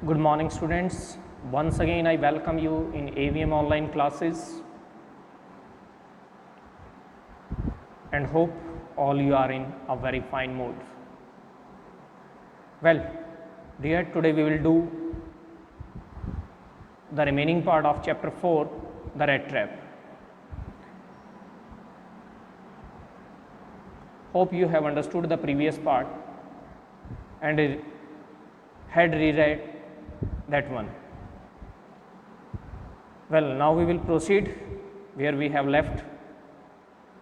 Good morning, students. Once again, I welcome you in AVM online classes and hope all you are in a very fine mood. Well, dear, today we will do the remaining part of chapter 4, the rat trap. Hope you have understood the previous part and had reread that one. Well, now we will proceed where we have left.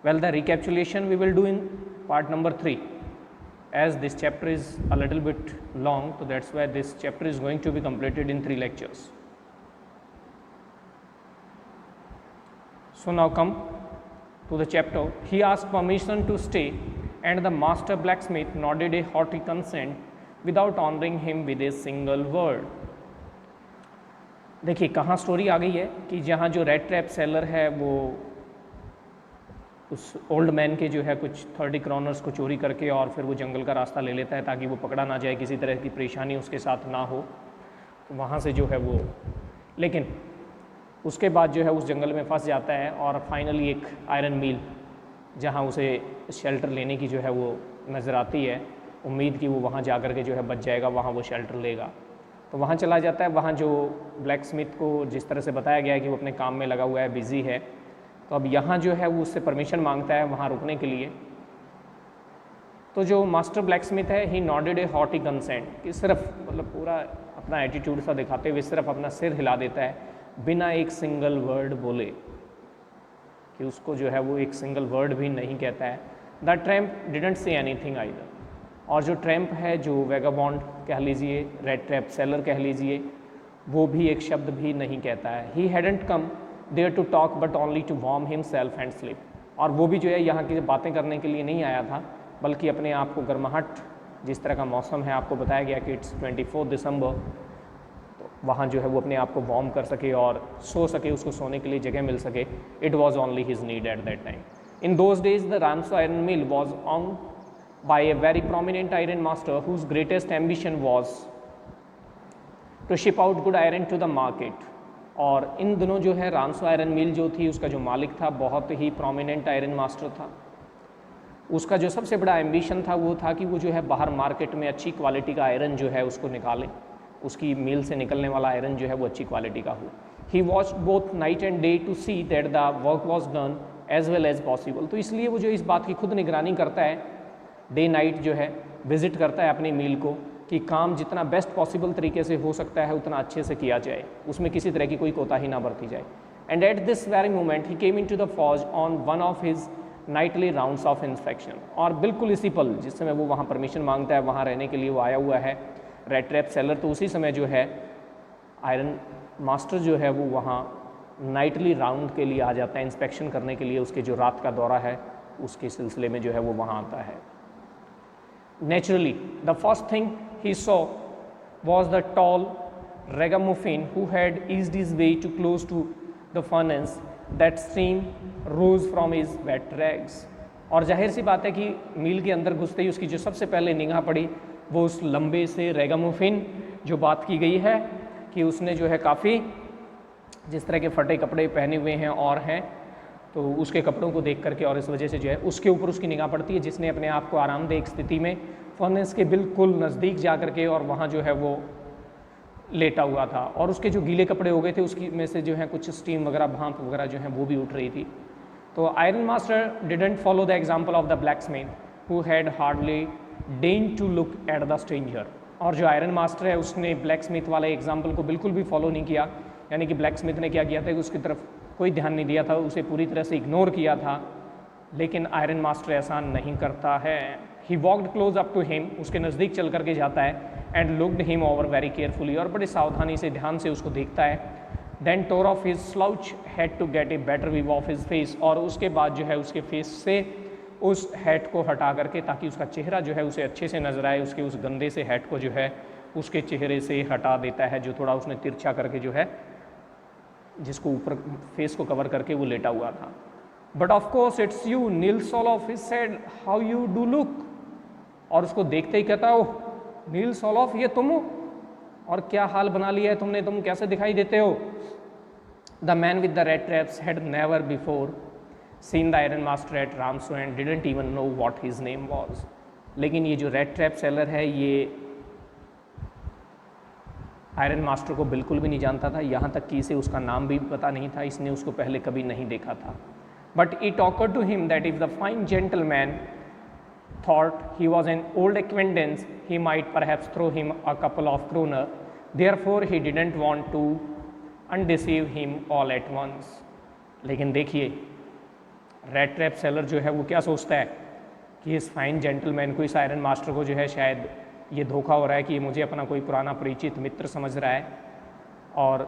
Well, the recapitulation we will do in part number 3, as this chapter is a little bit long, so that's why this chapter is going to be completed in 3 lectures. So now come to the chapter. He asked permission to stay, and the master blacksmith nodded a hearty consent without honoring him with a single word. देखिए कहाँ story आ गई है कि जहाँ जो red trap seller है वो उस ओल्ड मैन के जो है कुछ 30 क्रोनर्स को चोरी करके और फिर वो जंगल का रास्ता ले लेता है ताकि वो पकड़ा ना जाए, किसी तरह की परेशानी उसके साथ ना हो। तो वहाँ से जो है वो, लेकिन उसके बाद जो है उस जंगल में फंस जाता है और फाइनली एक आयरन मिल जहाँ उसे शेल्टर लेने की जो है वो नज़र आती है, उम्मीद कि वो वहाँ जा कर के जो है बच जाएगा, वहाँ वो शेल्टर लेगा। तो वहाँ चला जाता है। वहाँ जो ब्लैक स्मिथ को जिस तरह से बताया गया है कि वो अपने काम में लगा हुआ है, बिज़ी है, तो अब यहाँ जो है वो उससे परमिशन मांगता है वहाँ रुकने के लिए। तो जो मास्टर ब्लैक स्मिथ है, ही नॉडेड ए हॉटी कंसेंट, कि सिर्फ मतलब पूरा अपना एटीट्यूड सा दिखाते हुए सिर्फ अपना सिर हिला देता है बिना एक सिंगल वर्ड बोले, कि उसको जो है वो एक सिंगल वर्ड भी नहीं कहता है। The tramp didn't say anything either, और जो ट्रैम्प है, जो वेगाबॉन्ड कह लीजिए, रेड ट्रैप सेलर कह लीजिए, वो भी एक शब्द भी नहीं कहता है। He hadn't come there to talk but only to warm himself and sleep, और वो भी जो है यहाँ की बातें करने के लिए नहीं आया था, बल्कि अपने आप को गर्माहट, जिस तरह का मौसम है, आपको बताया गया कि इट्स 24 दिसंबर, तो वहाँ जो है वो अपने आप को वार्म कर सके और सो सके, उसको सोने के लिए जगह मिल सके। It was only his need at that time. In those days the Ramsjo iron mill was on by a very prominent iron master whose greatest ambition was to ship out good iron to the market। और इन दिनों जो है रामसो iron मिल जो थी, उसका जो मालिक था बहुत ही प्रोमिनेंट आयरन मास्टर था। उसका जो सबसे बड़ा एम्बिशन था वो था कि वो जो है बाहर मार्केट में अच्छी क्वालिटी का आयरन जो है उसको निकाले, उसकी मिल से निकलने वाला आयरन जो है वो अच्छी क्वालिटी का हो। He watched both night and day to see that the work was done as well as possible. तो इसलिए वो जो इस बात की खुद निगरानी करता है, डे नाइट जो है विज़िट करता है अपनी मील को, कि काम जितना बेस्ट पॉसिबल तरीके से हो सकता है उतना अच्छे से किया जाए, उसमें किसी तरह की कोई कोताही ना बरती जाए। And at this very moment he came into the forge on one of his nightly rounds of inspection. और बिल्कुल इसी पल जिस समय वो वहाँ परमिशन मांगता है, वहाँ रहने के लिए वो आया हुआ है रेड ट्रैप सेलर, तो उसी समय जो है आयरन मास्टर जो है वो वहाँ नाइटली राउंड के लिए आ जाता है, इंस्पेक्शन करने के लिए। उसके जो रात का दौरा है उसके सिलसिले में जो है वो वहाँ आता है। Naturally, the first thing he saw was the tall ragamuffin who had eased his way too close to the furnace that steam rose from his wet rags। और जाहिर सी बात है कि मील के अंदर घुसते ही उसकी जो सबसे पहले निगाह पड़ी वो उस लंबे से रेगामुफिन जो बात की गई है कि उसने जो है काफ़ी जिस तरह के फटे कपड़े पहने हुए हैं और हैं, तो उसके कपड़ों को देख करके और इस वजह से जो है उसके ऊपर उसकी निगाह पड़ती है, जिसने अपने आप को आरामदेह स्थिति में फर्नेस के बिल्कुल नज़दीक जा कर के और वहाँ जो है वो लेटा हुआ था। और उसके जो गीले कपड़े हो गए थे उसकी में से जो है कुछ स्टीम वगैरह, भाप वगैरह जो है वो भी उठ रही थी। तो iron master didn't follow the example of the black smith who had hardly den to look at the stranger. और जो आयरन मास्टर है उसने ब्लैक स्मिथ वाले एग्जाम्पल को बिल्कुल भी फॉलो नहीं किया, यानी कि ब्लैक स्मिथ ने क्या किया था कि उसकी तरफ कोई ध्यान नहीं दिया था, उसे पूरी तरह से इग्नोर किया था। लेकिन आयरन मास्टर ऐसा नहीं करता है। He walked close up to him, उसके नज़दीक चल करके जाता है, and looked him over very carefully, और बड़ी सावधानी से ध्यान से उसको देखता है। Then tore off his slouch hat to get a better view of his face, और उसके बाद जो है उसके फेस से उस हैट को हटा करके ताकि उसका चेहरा जो है उसे अच्छे से नजर आए, उसके उस गंदे से हैट को जो है उसके चेहरे से हटा देता है, जो थोड़ा उसने तिरछा करके जो है जिसको ऊपर फेस को कवर करके वो लेटा हुआ था। But of course it's you, Nils Olof, he said, how you do look. और उसको देखते ही कहता, ओह नील सोलॉफ, ये तुम हो, और क्या हाल बना लिया है तुमने, तुम कैसे दिखाई देते हो। The man with the red traps had never before seen the iron master at Ramsjo and didn't even know what his name was. लेकिन ये जो रेड ट्रैप सेलर है ये आयरन मास्टर को बिल्कुल भी नहीं जानता था, यहाँ तक कि इसे उसका नाम भी पता नहीं था, इसने उसको पहले कभी नहीं देखा था। But it awkward to him that if the fine gentleman thought he was an old acquaintance, he might perhaps throw him a couple of kroner. Therefore he didn't want to undeceive him all at once. लेकिन देखिए red trap seller जो है वो क्या सोचता है कि इस फाइन जेंटलमैन को, इस आयरन मास्टर को जो है शायद ये धोखा हो रहा है कि ये मुझे अपना कोई पुराना परिचित मित्र समझ रहा है, और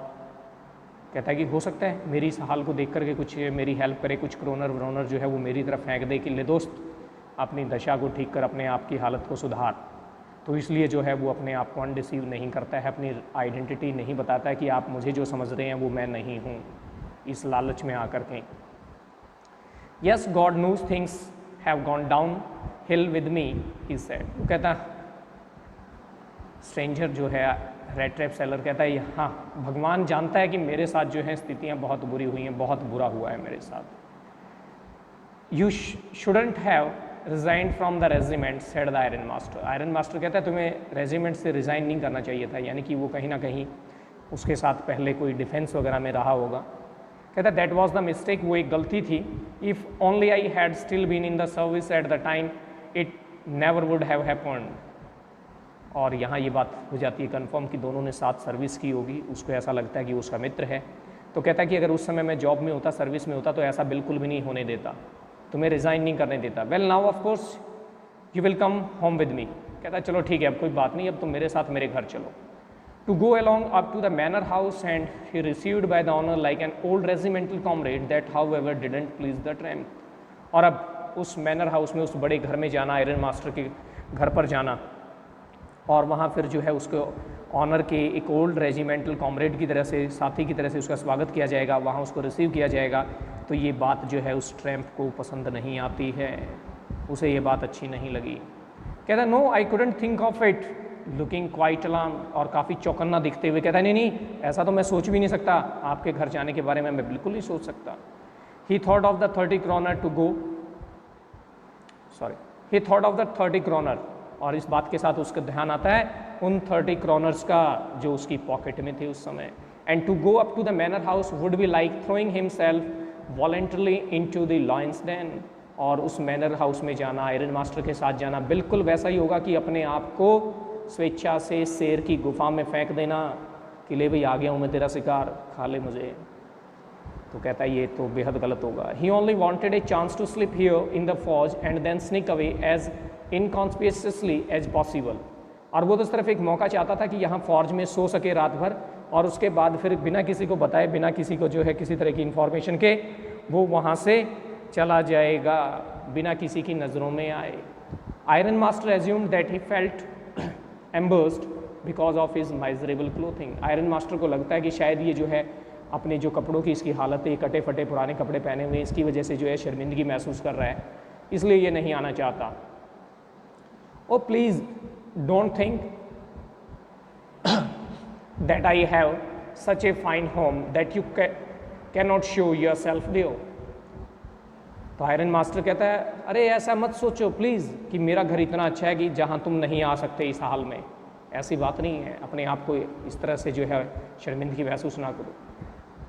कहता है कि हो सकता है मेरी इस हाल को देख करके कुछ मेरी हेल्प करे, कुछ क्रोनर व्रोनर जो है वो मेरी तरफ फेंक दे कि ले दोस्त अपनी दशा को ठीक कर, अपने आप की हालत को सुधार। तो इसलिए जो है वो अपने आप को अनडिसीव नहीं करता है, अपनी आइडेंटिटी नहीं बताता है कि आप मुझे जो समझ रहे हैं वो मैं नहीं हूँ, इस लालच में आकर के। Yes God knows things have gone downhill with me, he said. वो कहता स्ट्रेंजर जो है रेड ट्रैप सेलर कहता है हाँ भगवान जानता है कि मेरे साथ जो है स्थितियाँ बहुत बुरी हुई हैं, बहुत बुरा हुआ है मेरे साथ। You shouldn't have resign from the regiment said the iron master. Iron master कहता है तुम्हें रेजिमेंट से रिज़ाइन नहीं करना चाहिए था, यानी कि वो कहीं ना कहीं उसके साथ पहले कोई डिफेंस वगैरह में रहा होगा। कहता है दैट वाज द मिस्टेक, वो एक गलती थी। If only I had still been in the service at the time it never would have happened. और यहाँ ये बात हो जाती है कन्फर्म कि दोनों ने साथ सर्विस की होगी, उसको ऐसा लगता है कि उसका मित्र है। तो कहता है कि अगर उस समय मैं जॉब में होता, सर्विस में होता, तो ऐसा बिल्कुल भी नहीं होने देता, तुम्हें रिज़ाइन नहीं करने देता। Well now of course you will come home with me. कहता है चलो ठीक है, अब कोई बात नहीं, अब तुम मेरे साथ मेरे घर चलो। To go along up to the manor house and he received by the owner like an old regimental comrade that however didn't please the tramp. और अब उस मैनर हाउस में, उस बड़े घर में जाना, आयरन मास्टर के घर पर जाना, और वहाँ फिर जो है उसको ऑनर के एक ओल्ड रेजिमेंटल कॉमरेड की तरह से, साथी की तरह से उसका स्वागत किया जाएगा, वहाँ उसको रिसीव किया जाएगा। तो ये बात जो है उस ट्रैम्प को पसंद नहीं आती है, उसे ये बात अच्छी नहीं लगी। कहता no I couldn't think of it, looking quite alarm, और काफ़ी चौकन्ना दिखते हुए कहता नहीं नहीं ऐसा तो मैं सोच भी नहीं सकता, आपके घर जाने के बारे में मैं बिल्कुल नहीं सोच सकता। He thought of the 30 kroner to go, he thought of the 30 kroner, और इस बात के साथ उसका ध्यान आता है उन 30 kroners का जो उसकी पॉकेट में थे उस समय। And to go up to the manor house would be like throwing himself voluntarily into the lions den. और उस मैनर हाउस में जाना, आयरन मास्टर के साथ जाना, बिल्कुल वैसा ही होगा कि अपने आप को स्वेच्छा से शेर की गुफा में फेंक देना कि ले भाई आ गया हूँ मैं तेरा शिकार, खा ले मुझे। तो कहता है ये तो बेहद गलत होगा। He only wanted a chance to slip here in the forge and then sneak away as inconspicuously as possible. और वो तो सिर्फ एक मौका चाहता था कि यहाँ फौज में सो सके रात भर, और उसके बाद फिर बिना किसी को बताए, बिना किसी को जो है किसी तरह की इन्फॉर्मेशन के वो वहाँ से चला जाएगा, बिना किसी की नज़रों में आए। Iron master assumed that he felt embarrassed because of his miserable clothing. Iron master को लगता है कि शायद ये जो है अपने जो कपड़ों की इसकी हालत है, कटे फटे पुराने कपड़े पहने हुए, इसकी वजह से जो है शर्मिंदगी महसूस कर रहा है, इसलिए ये नहीं आना चाहता। ओ please don't think that I have such a fine home that you cannot show yourself there। तो आयरन मास्टर कहता है अरे ऐसा मत सोचो प्लीज़ कि मेरा घर इतना अच्छा है कि जहाँ तुम नहीं आ सकते इस हाल में, ऐसी बात नहीं है, अपने आप को इस तरह से जो है शर्मिंदगी महसूस ना करो।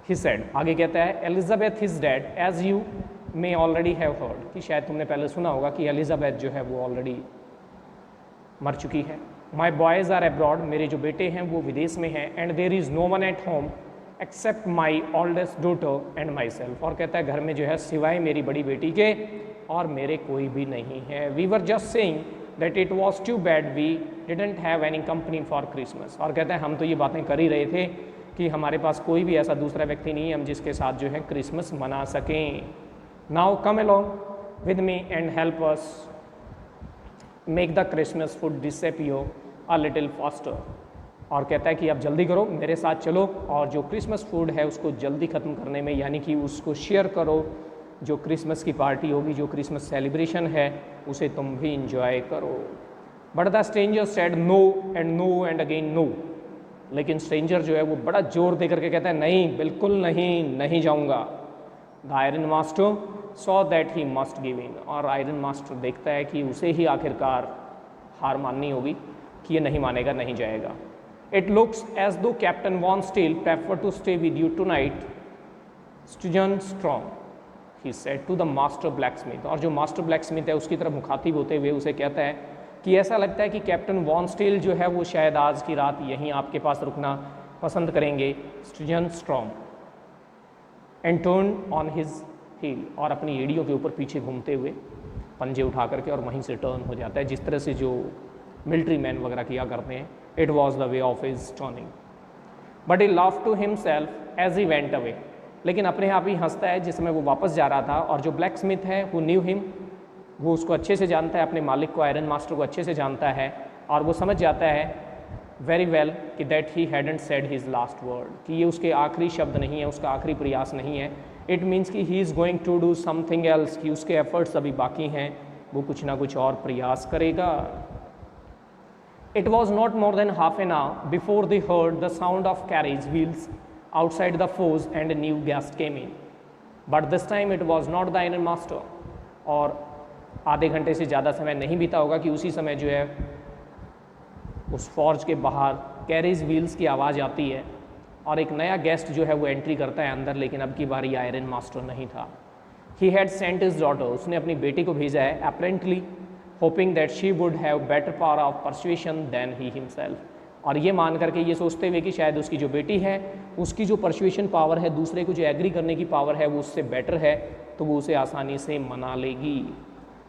ही सेड, आगे कहता है Elizabeth is dead as you may already have heard, कि शायद तुमने पहले सुना होगा कि एलिजाबेथ जो है वो ऑलरेडी मर चुकी है। माई बॉयज़ आर अब्रॉड, मेरे जो बेटे हैं वो विदेश में हैं। And there is no one at home except my oldest daughter and myself. और कहता है घर में जो है सिवाय मेरी बड़ी बेटी के और मेरे कोई भी नहीं है। We were just saying that it was too bad we didn't have any company for Christmas. और कहता है हम तो ये बातें कर ही रहे थे कि हमारे पास कोई भी ऐसा दूसरा व्यक्ति नहीं है हम जिसके साथ जो है क्रिसमस मना सकें। Now come along with me and help us make the Christmas food disappear a little faster. और कहता है कि आप जल्दी करो, मेरे साथ चलो और जो क्रिसमस फूड है उसको जल्दी ख़त्म करने में, यानी कि उसको शेयर करो, जो क्रिसमस की पार्टी होगी, जो क्रिसमस सेलिब्रेशन है उसे तुम भी इंजॉय करो। But the stranger said no and again no. लेकिन स्ट्रेंजर जो है वो बड़ा जोर दे करके कहता है नहीं, बिल्कुल नहीं, नहीं जाऊंगा। The iron master saw that he must give in, और आयरन मास्टर देखता है कि उसे ही आखिरकार हार माननी होगी, कि ये नहीं मानेगा, नहीं जाएगा। It looks as though Captain von Stahle prefer to stay with you tonight Stjernstrom, he said to the master blacksmith स्मिथ। और जो मास्टर ब्लैक स्मिथ है उसकी तरफ मुखातिब होते हुए उसे कहता है कि ऐसा लगता है कि कैप्टन वॉन स्टील जो है वो शायद आज की रात यहीं आपके पास रुकना पसंद करेंगे। Stjernstrom and turn on his heel, और अपनी एड़ियों के ऊपर पीछे घूमते हुए पंजे उठा करके और वहीं से टर्न हो जाता है, जिस तरह से जो मिलिट्री मैन वगैरह किया करते हैं। It was the way of his turning but he laugh to himself as he went away, लेकिन अपने आप ही हंसता है जिस समय वो वापस जा रहा था। और जो ब्लैक स्मिथ है वो न्यू हिम, वो उसको अच्छे से जानता है, अपने मालिक को, आयरन मास्टर को अच्छे से जानता है, और वो समझ जाता है वेरी वेल कि that he hadn't said his last word, कि ये उसके आखिरी शब्द नहीं है, उसका आखिरी प्रयास नहीं है। इट मीन्स कि he is going to do something else, कि उसके एफर्ट्स अभी बाकी हैं, वो कुछ ना कुछ और प्रयास करेगा। It was not more than half an hour before they heard the sound of carriage wheels outside the forge and a new guest came in, but this time it was not the iron master। और आधे घंटे से ज़्यादा समय नहीं बीता होगा कि उसी समय जो है उस फॉर्ज के बाहर कैरेज व्हील्स की आवाज़ आती है और एक नया गेस्ट जो है वो एंट्री करता है अंदर, लेकिन अब की बारी आयरन मास्टर नहीं था। He had sent his daughter, उसने अपनी बेटी को भेजा है, apparently hoping that she would have better power of persuasion than he himself, और ये मान करके, ये सोचते हुए कि शायद उसकी जो बेटी है उसकी जो परसुएशन पावर है, दूसरे को जो एग्री करने की पावर है वो उससे बेटर है, तो वो उसे आसानी से मना लेगी।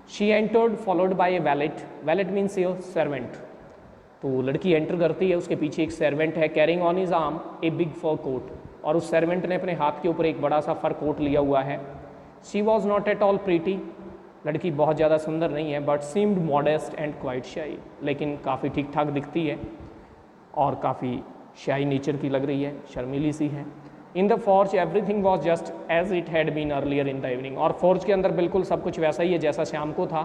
She entered followed by A wallet, wallet means your servant, तो लड़की एंटर करती है, उसके पीछे एक सर्वेंट है, carrying on his arm a big fur coat, और उस सर्वेंट ने अपने हाथ के ऊपर एक बड़ा सा फर कोट लिया हुआ है। She was not at all pretty, लड़की बहुत ज़्यादा सुंदर नहीं है, but seemed modest and quite शाई, लेकिन काफ़ी ठीक ठाक दिखती है और काफ़ी शाई नेचर की लग रही है, शर्मीली सी है। In the forge everything was just as it had been earlier in the evening, और फॉर्ज के अंदर बिल्कुल सब कुछ वैसा ही है जैसा शाम को था।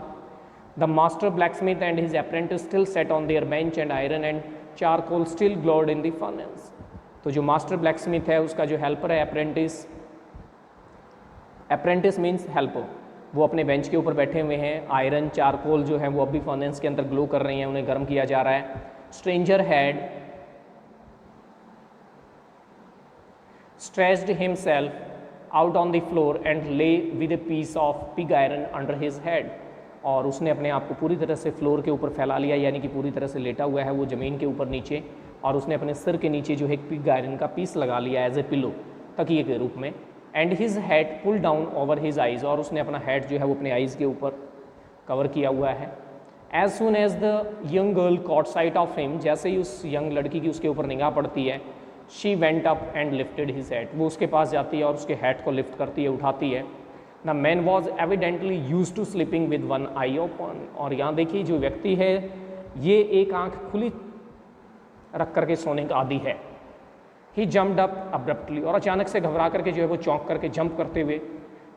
The master blacksmith Smith and his apprentice still set on their bench and iron and charcoal still glowed in the furnace, तो जो मास्टर ब्लैक स्मिथ है उसका जो हेल्पर है अप्रेंटिस, अप्रेंटिस मीन्स हेल्पर, वो अपने बेंच के ऊपर बैठे हुए हैं। आयरन चारकोल जो है वो अभी फर्नेस के अंदर ग्लो कर रही हैं, उन्हें गर्म किया जा रहा है। Stranger had stretched himself out on the floor and lay with a piece of pig iron under his head, और उसने अपने आप को पूरी तरह से फ्लोर के ऊपर फैला लिया, यानी कि पूरी तरह से लेटा हुआ है वो ज़मीन के ऊपर नीचे, और उसने अपने सिर के नीचे जो है एक पिग आयरन का पीस लगा लिया एज ए पिलो, तकिए के रूप में। And his head pull down over his eyes, और उसने अपना हेड जो है वो अपने आइज़ के ऊपर कवर किया हुआ है। As soon as the young girl caught sight of him, जैसे ही उस यंग लड़की की उसके ऊपर निगाह पड़ती है, she went up and lifted his head, वो उसके पास जाती है और उसके हेड को लिफ्ट करती है, उठाती है। The man was evidently use to sleeping with one eye open, और यहाँ देखिए जो व्यक्ति है ये एक आंख खुली रख करके सोने का आदी है। ही जम्प्ड अप अब्रप्टली, और अचानक से घबरा करके जो है वो चौंक करके जंप करते हुए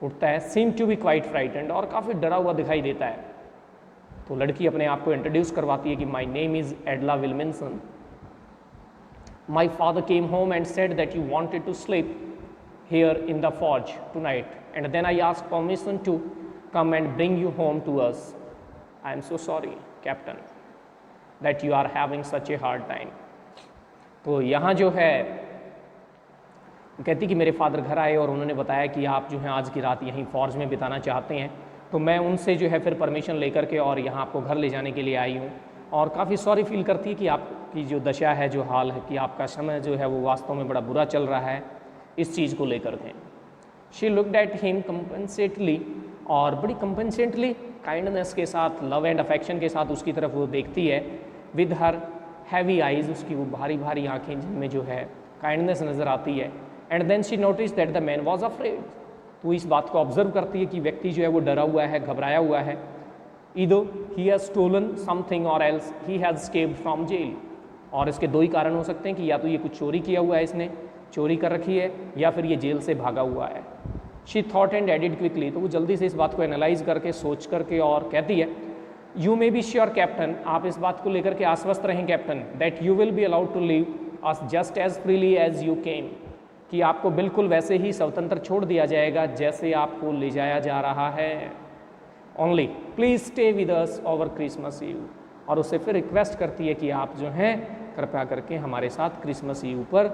उठता है। Seem to be quite frightened, और काफ़ी डरा हुआ दिखाई देता है। तो लड़की अपने आप को इंट्रोड्यूस करवाती है कि my name is Edla Willmansson, my father came home and said that you wanted to sleep here in the forge tonight, and then I asked permission to come and bring you home to us. I am so sorry, Captain, that you are having such a hard time. तो यहाँ जो है कहती कि मेरे father घर आए और उन्होंने बताया कि आप जो हैं आज की रात यहीं फॉर्ज में बिताना चाहते हैं, तो मैं उनसे जो है फिर परमिशन लेकर के और यहाँ आपको घर ले जाने के लिए आई हूँ, और काफ़ी सॉरी फील करती है कि आपकी जो दशा है, जो हाल है, कि आपका समय जो है वो वास्तव में बड़ा बुरा चल रहा है इस चीज़ को लेकर के। शी लुक्ड एट हिम कंपेंसेटली, और बड़ी कंपेंसेटली काइंडनेस के साथ, लव एंड अफेक्शन के साथ उसकी तरफ वो देखती है। विद हर हैवी आइज़, उसकी वो भारी भारी आँखें जिनमें जो है काइंडनेस नज़र आती है। And then she notice that the man was afraid, तो इस बात को ऑब्जर्व करती है कि व्यक्ति जो है वो डरा हुआ है, घबराया हुआ है। Either he has stolen something or else he has escaped from jail, और इसके दो ही कारण हो सकते हैं कि या तो ये कुछ चोरी किया हुआ है, इसने चोरी कर रखी है, या फिर ये जेल से भागा हुआ है। She thought and added quickly, तो वो जल्दी से इस बात को एनालाइज करके, सोच करके और कहती है, you may be sure captain, आप इस बात को लेकर के आश्वस्त रहें captain, that you will be allowed to leave us just as freely as you came, कि आपको बिल्कुल वैसे ही स्वतंत्र छोड़ दिया जाएगा जैसे आपको ले जाया जा रहा है। Only please stay with us over Christmas eve, और उससे फिर रिक्वेस्ट करती है कि आप जो हैं कृपया करके हमारे साथ क्रिसमस ईव पर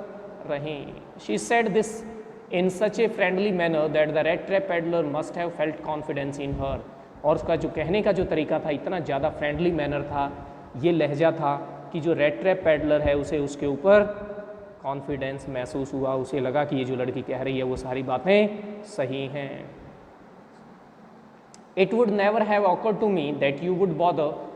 रहें। She said this in such a friendly manner that the red trap peddler must have felt confidence in her, और उसका जो कहने का जो तरीका था इतना ज़्यादा फ्रेंडली मैनर था, ये लहजा था कि जो रेड ट्रैप पेडलर है उसे उसके ऊपर कॉन्फिडेंस महसूस हुआ, उसे लगा कि ये जो लड़की कह रही है वो सारी बातें सही हैं। It would never have awkward to me that you would bother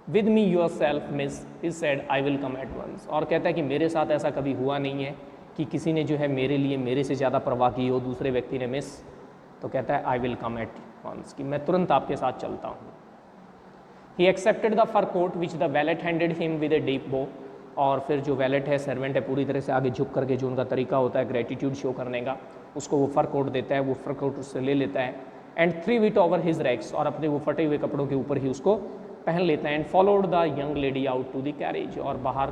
with me yourself miss, he said I will come at once, और कहता है कि मेरे साथ ऐसा कभी हुआ नहीं है कि किसी ने जो है मेरे लिए मेरे से ज़्यादा परवाह की हो, दूसरे व्यक्ति ने मिस, तो कहता है I will come at once, कि मैं तुरंत आपके साथ चलता हूँ। He accepted the fur coat which the valet handed him with a deep bow, और फिर जो वैलेट है, सर्वेंट है, पूरी तरह से आगे झुक करके जो उनका तरीका होता है ग्रेटिट्यूड शो करने का, उसको वो फर कोट देता है, वो फर कोट उससे ले लेता है and threw it over his rags, और अपने वो फटे हुए कपड़ों के ऊपर ही उसको पहन लेता है। And followed the young lady out to the carriage, और बाहर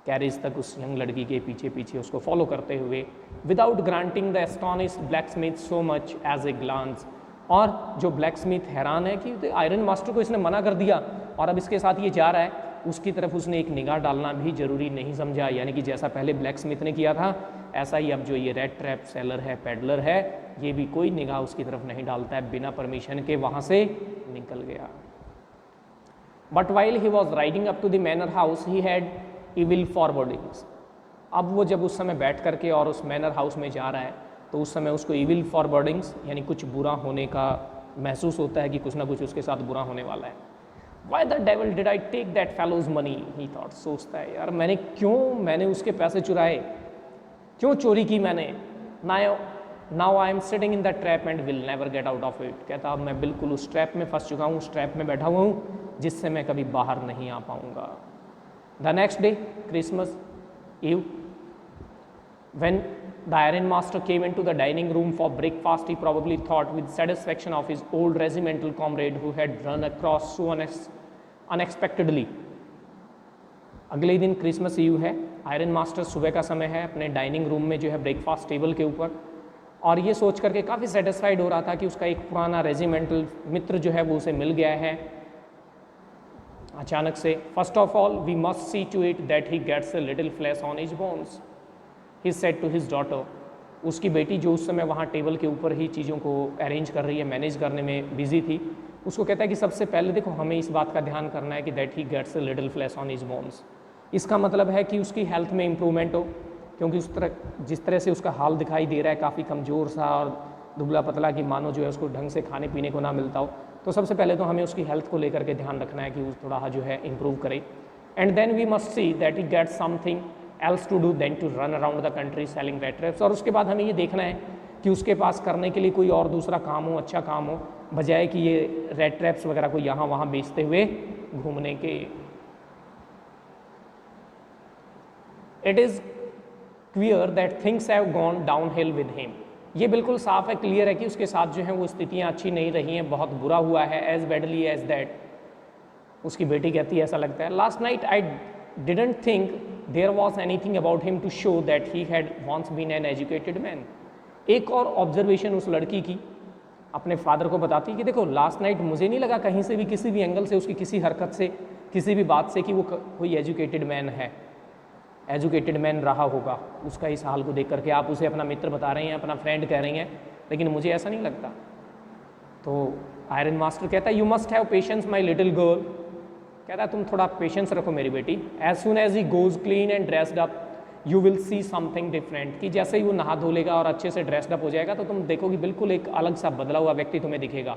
कैरेज तक उस यंग लड़की के पीछे पीछे उसको फॉलो करते हुए, without granting the astonished blacksmith so much as a glance, और जो ब्लैकस्मिथ हैरान है कि आयरन मास्टर को इसने मना कर दिया और अब इसके साथ ये जा रहा है, उसकी तरफ उसने एक निगाह डालना भी जरूरी नहीं समझा। यानी कि जैसा पहले ब्लैकस्मिथ ने किया था ऐसा ही अब जो ये रेड ट्रैप सेलर है, पेडलर है, ये भी कोई निगाह उसकी तरफ नहीं डालता है, बिना परमिशन के वहाँ से निकल गया। But while he was riding up to the manor house he had evil forebodings, अब वो जब उस समय बैठ करके और उस मैनर हाउस में जा रहा है तो उस समय उसको इविल फॉरवर्डिंग्स यानी कुछ बुरा होने का महसूस होता है कि कुछ ना कुछ उसके साथ बुरा होने वाला है। Why the devil did I take that fellows money, he thought, सोचता है यार मैंने उसके पैसे चुराए, क्यों चोरी की मैंने। Now I am sitting in the trap and will never get out of it, कहता अब मैं बिल्कुल उस ट्रैप में फंस चुका हूँ, उस ट्रैप में बैठा हुआ हूँ जिससे मैं कभी बाहर नहीं आ पाऊँगा। The next day Christmas eve when the iron master came into the dining room for breakfast, he probably thought with satisfaction of his old regimental comrade who had run across so unexpectedly. अगले दिन Christmas ewe है, iron master सुबह का समय है, अपने dining room में जो है ब्रेकफास्ट टेबल के ऊपर, और ये सोच करके काफ़ी सेटिस्फाइड हो रहा था कि उसका एक पुराना रेजिमेंटल मित्र जो है वो उसे मिल गया है अचानक से। First of all we must see to it that he gets a little flesh on his bones, he said to his daughter, उसकी बेटी जो उस समय वहाँ टेबल के ऊपर ही चीज़ों को अरेंज कर रही है, मैनेज करने में बिजी थी, उसको कहता है कि सबसे पहले देखो हमें इस बात का ध्यान करना है कि that he gets a little flesh on his bones, इसका मतलब है कि उसकी हेल्थ में इम्प्रूवमेंट हो, क्योंकि जिस तरह से उसका हाल दिखाई दे रहा है काफ़ी कमज़ोर सा और दुबला पतला, कि मानो जो है उसको ढंग से खाने पीने को ना मिलता हो, तो सबसे पहले तो हमें उसकी हेल्थ को लेकर के ध्यान रखना है कि वो थोड़ा जो है इम्प्रूव करे। And then we must see that he gets something else to do than to run around the country selling rat traps, और उसके बाद हमें ये देखना है कि उसके पास करने के लिए कोई और दूसरा काम हो, अच्छा काम हो, बजाय कि ये रेड ट्रैप्स वगैरह को यहाँ वहाँ बेचते हुए घूमने के। It is clear that things have gone downhill with him, ये बिल्कुल साफ है, क्लियर है कि उसके साथ जो है वो स्थितियाँ अच्छी नहीं रही हैं, बहुत बुरा हुआ है। एज बैडली एज दैट, उसकी बेटी कहती है ऐसा लगता है, last night I didn't think there was anything about him to show that he had once been an educated man. एक और ऑब्जर्वेशन उस लड़की की अपने फादर को बताती है कि देखो लास्ट नाइट मुझे नहीं लगा कहीं से भी, किसी भी एंगल से, उसकी किसी हरकत से, किसी भी बात से कि वो कोई एजुकेटेड मैन है, एजुकेटेड मैन रहा होगा। उसका इस हाल को देख करके आप उसे अपना मित्र बता रहे हैं, अपना फ्रेंड कह रही हैं, लेकिन मुझे ऐसा नहीं लगता। तो आयरन मास्टर कहता है you must have patience my little girl, कहता है तुम थोड़ा पेशेंस रखो मेरी बेटी। As soon as he goes clean and dressed up you will see something different, कि जैसे ही वो नहा धो लेगा और अच्छे से ड्रेस्ड अप हो जाएगा तो तुम देखोगे बिल्कुल एक अलग सा बदला हुआ व्यक्ति तुम्हें दिखेगा।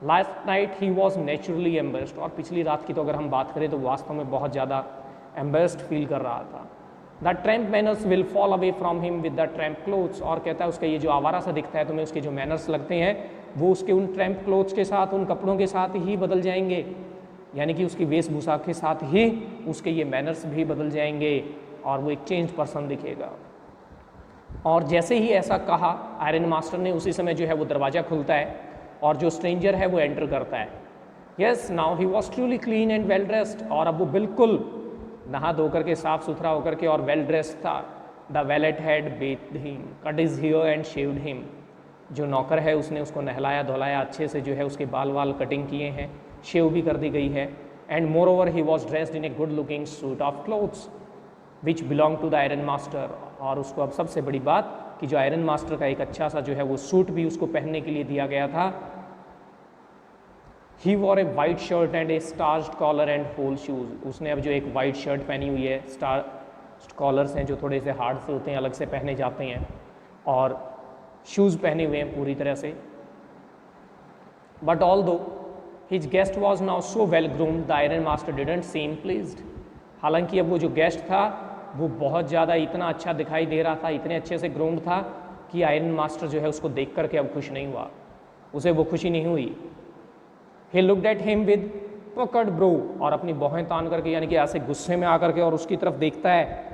Last night he was naturally एम्बेस्ड, और पिछली रात की तो अगर हम बात करें तो वास्तव में बहुत ज़्यादा एम्बेस्ड फील कर रहा था। The tramp manners will fall away from him with the tramp clothes, और कहता है उसका ये जो आवारा सा दिखता है तुम्हें, उसके जो मैनर्स लगते हैं वो उसके उन ट्रैम्प क्लोथ्स के साथ, उन कपड़ों के साथ ही बदल जाएंगे, यानी कि उसकी वेशभूषा के साथ ही उसके ये मैनर्स भी बदल जाएंगे और वो एक चेंज पर्सन दिखेगा। और जैसे ही ऐसा कहा आयरन मास्टर ने, उसी समय जो है वो दरवाज़ा खुलता है और जो स्ट्रेंजर है वो एंटर करता है। Yes now he was truly clean and well dressed, और अब वो बिल्कुल नहा धो करके साफ सुथरा होकर के और वेल ड्रेस्ड था। The valet had bathed him, cut his hair and shaved him, जो नौकर है उसने उसको नहलाया धुलाया, अच्छे से जो है उसके बाल वाल कटिंग किए हैं, शेव भी कर दी गई है। And moreover he was dressed in a good looking suit of clothes which belong to the iron master. और उसको अब सबसे बड़ी बात कि जो आयरन मास्टर का एक अच्छा सा जो है वो सूट भी उसको पहनने के लिए दिया गया था। He wore a white shirt and a starched collar and whole shoes, उसने अब जो एक वाइट शर्ट पहनी हुई है, स्टार कॉलर्स हैं जो थोड़े से हार्ड से होते हैं, अलग से पहने जाते हैं, और शूज़ पहने हुए हैं पूरी तरह से। बट ऑल दो his guest was now so well groomed the iron master didn't seam pleased. हालांकि अब वो जो गेस्ट था वो बहुत ज़्यादा इतना अच्छा दिखाई दे रहा था, इतने अच्छे से ग्रूम्ड था कि आयरन मास्टर जो है उसको देख करके अब खुश नहीं हुआ, उसे वो खुशी नहीं हुई। He looked at him with पकड़ ब्रो, और अपनी बाहें तान करके यानी कि ऐसे गुस्से में आकर के और उसकी तरफ देखता है।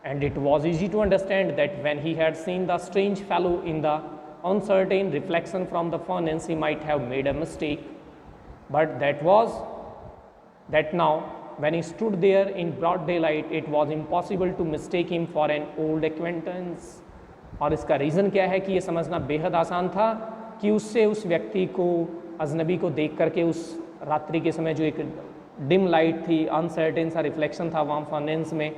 And it was easy to understand that when he had seen the strange fellow in the uncertain reflection from the furnace he might have made a mistake, but that now when he stood there in broad daylight it was impossible to mistake him for an old acquaintance। और इसका reason क्या है कि ये समझना बेहद आसान था कि उससे उस व्यक्ति को, अजनबी को देख करके उस रात्रि के समय जो एक डिम लाइट थी, अनसर्टेन सा रिफ्लेक्शन था वहाँ फर्नेस में,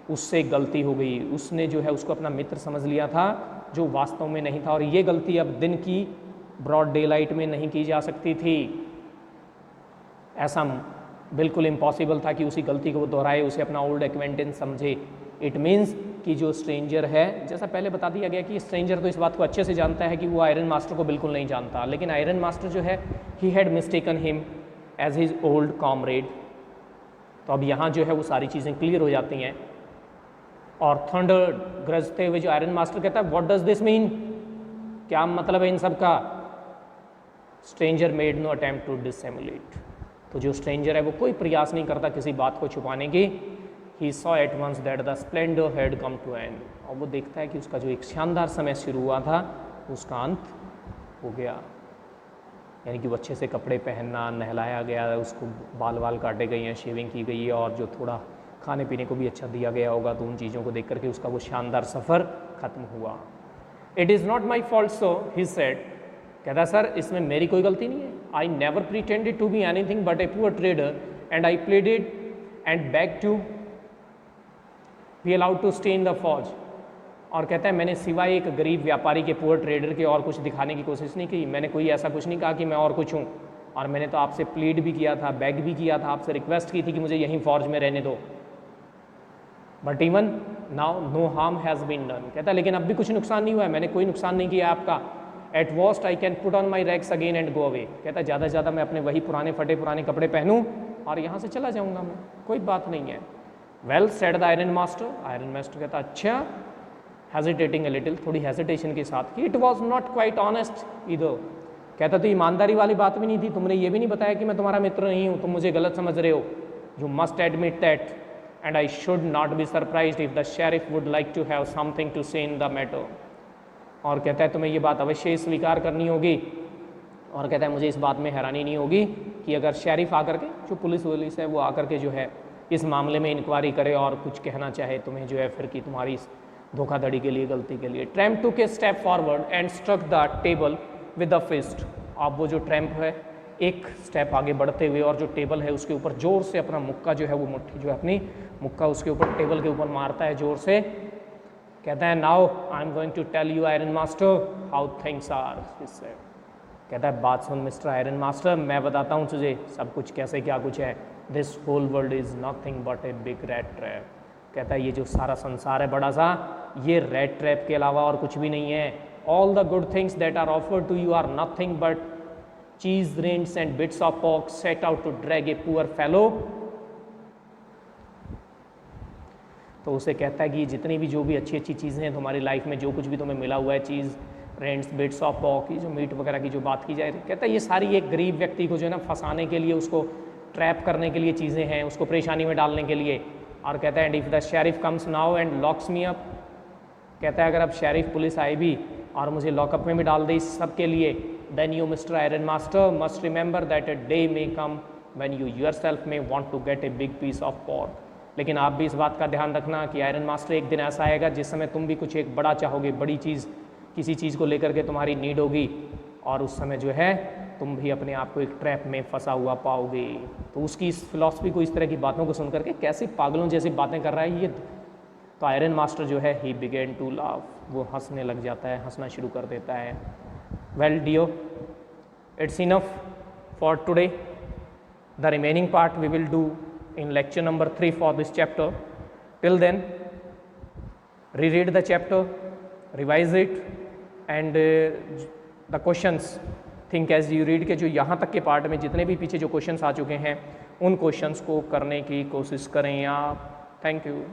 उससे गलती हो गई। उसने जो है उसको अपना मित्र समझ लिया था जो वास्तव में नहीं था, और ये गलती अब दिन की ब्रॉड डे लाइट में नहीं की जा सकती थी। ऐसा बिल्कुल इम्पॉसिबल था कि उसी गलती को वो दोहराए, उसे अपना ओल्ड एक्वेंटेंस समझे। इट मीन्स कि जो स्ट्रेंजर है, जैसा पहले बता दिया गया कि स्ट्रेंजर तो इस बात को अच्छे से जानता है कि वो आयरन मास्टर को बिल्कुल नहीं जानता, लेकिन आयरन मास्टर जो है he had mistaken him as his old comrade. तो अब यहाँ जो है वो सारी चीज़ें क्लियर हो जाती हैं। और थंडर गरजते हुए जो आयरन मास्टर कहता है, व्हाट डज दिस मीन, क्या मतलब है इन सब का। Stranger made no attempt to dissimulate, तो जो स्ट्रेंजर है वो कोई प्रयास नहीं करता किसी बात को छुपाने की। He saw at once that the splendour had come to end, और वो देखता है कि उसका जो एक शानदार समय शुरू हुआ था उसका अंत हो गया। यानी कि वो अच्छे से कपड़े पहनना, नहलाया गया, उसको बाल वाल काटे गए हैं, शेविंग की गई है, और जो थोड़ा खाने पीने को भी अच्छा दिया गया होगा, तो उन चीज़ों को देख करके उसका वो शानदार सफ़र ख़त्म हुआ। It is not my fault so he said, कहता सर इसमें मेरी कोई गलती नहीं है। I never pretended to be anything but a poor trader and I pleaded and beg to be allowed to stay in the फौज। और कहता है मैंने सिवाय एक गरीब व्यापारी के, पुअर ट्रेडर के और कुछ दिखाने की कोशिश नहीं की। मैंने कोई ऐसा कुछ नहीं कहा कि मैं और कुछ हूँ, और मैंने तो आपसे प्लीड भी किया था, बैग भी किया था, आपसे रिक्वेस्ट की थी कि मुझे यहीं फौज में रहने दो। But even now no harm has been done, कहता है लेकिन अब भी कुछ नुकसान नहीं हुआ है, मैंने कोई नुकसान नहीं किया आपका। Eight worst I can put on my rags again and go away, कहता है ज़्यादा से ज़्यादा मैं अपने वही पुराने फटे पुराने कपड़े पहनूँ और यहाँ से चला जाऊँगा, मैं कोई बात नहीं है। Well said the iron master, iron master कहता अच्छा, हेजिटेटिंग अ लिटिल, थोड़ी हेजिटेशन के साथ, कि it was not quite honest either, कहता तो ईमानदारी वाली बात भी नहीं थी, तुमने ये भी नहीं बताया कि मैं तुम्हारा मित्र नहीं हूँ, तुम मुझे गलत समझ रहे हो। You must admit that and I should not be surprised if the sheriff would like to have something to say in the matter। और कहता है तुम्हें ये बात अवश्य स्वीकार करनी होगी, और कहता है मुझे इस बात में हैरानी नहीं होगी कि अगर शेरिफ आकर के, जो पुलिस है वो आकर के जो है इस मामले में इंक्वायरी करे और कुछ कहना चाहे तुम्हें जो है फिर कि तुम्हारी इस धोखाधड़ी के लिए, गलती के लिए। Tramp took a step forward and struck the table with the fist. अब वो जो ट्रैम्प है एक स्टेप आगे बढ़ते हुए और जो टेबल है उसके ऊपर जोर से अपना मुक्का जो है वो मुट्ठी जो है अपनी मुक्का उसके ऊपर टेबल के ऊपर मारता है जोर से। कहता है now I am going to tell you iron master how things are. कहता है बात सुन मिस्टर आयरन मास्टर, मैं बताता हूँ तुझे सब कुछ कैसे क्या कुछ है। This whole world is nothing but a big rat trap. कहता है ये जो सारा संसार है बड़ा सा, ये रैट ट्रैप के अलावा और कुछ भी नहीं है। All the good things that are offered to you are nothing but cheese rinds and bits of pork set out to drag a poor fellow। तो उसे कहता है कि जितनी भी जो भी अच्छी अच्छी चीज़ें हैं तुम्हारी लाइफ में, जो कुछ भी तुम्हें मिला हुआ है, चीज़ रेंट्स बिट्स ऑफ पॉक, ये जो मीट वगैरह की जो बात की जाए, कहता है ये सारी एक गरीब व्यक्ति को जो है ना फंसाने के लिए, उसको ट्रैप करने के लिए चीज़ें हैं, उसको परेशानी में डालने के लिए। और कहता है and if the sheriff comes now and locks me up, कहता है अगर अब शेरिफ पुलिस आई भी और मुझे लॉकअप में भी डाल दे इस सब के लिए, then you Mr. Iron Master must remember that a day may come when you yourself may want to get a big piece of pork। लेकिन आप भी इस बात का ध्यान रखना कि आयरन मास्टर एक दिन ऐसा आएगा जिस समय तुम भी कुछ एक बड़ा चाहोगे, बड़ी चीज़ किसी चीज़ को लेकर के तुम्हारी नीड होगी, और उस समय जो है तुम भी अपने आप को एक ट्रैप में फंसा हुआ पाओगे। तो उसकी इस फिलॉसफी को, इस तरह की बातों को सुन करके कैसे पागलों जैसी बातें कर रहा है ये, तो आयरन मास्टर जो है ही बिगेन टू लाफ, वो हंसने लग जाता है, हंसना शुरू कर देता है। वेल डियो, it's enough for today. The remaining part we will do in lecture number 3 for this chapter. Till then, reread the chapter, revise it, and the questions think as you read के जो यहाँ तक के part में जितने भी पीछे जो क्वेश्चंस आ चुके हैं उन क्वेश्चंस को करने की कोशिश करें आप। Thank you.